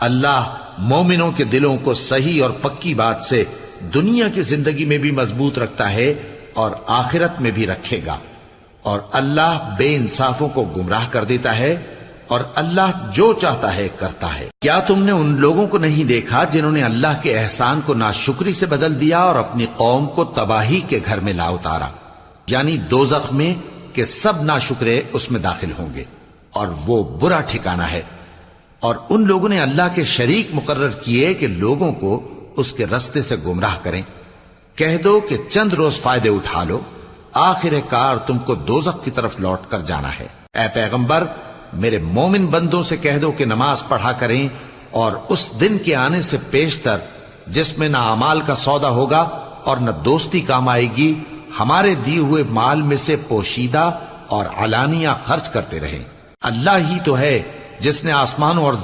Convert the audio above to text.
अल्लाह मोमिनों के दिलों को सही और पक्की बात से दुनिया की जिंदगी में भी मजबूत रखता है और आखिरत में भी रखेगा। और अल्लाह बेइंसाफों को गुमराह कर देता है और अल्लाह जो चाहता है करता है। क्या तुमने उन लोगों को नहीं देखा जिन्होंने अल्लाह के एहसान को नाशुक्री से बदल दिया और अपनी कौम को तबाही के घर में ला उतारा, यानी दोज़ख में कि सब नाशुक्रे उसमें दाखिल होंगे और वो बुरा ठिकाना है। और उन लोगों ने अल्लाह के शरीक मुकर्रर किए कि लोगों को उसके रास्ते से गुमराह करें। कह दो कि चंद रोज फायदे उठा लो, आखिरकार तुमको दोज़ख की तरफ लौट कर जाना है। ऐ पैगंबर, मेरे मोमिन बंदों से कह दो कि नमाज पढ़ा करें और उस दिन के आने से पेशतर जिसमें ना अमाल का सौदा होगा और न दोस्ती काम आएगी, हमारे दिए हुए माल में से पोशीदा और अलानिया खर्च करते रहें। अल्लाह ही तो है जिसने आसमानों और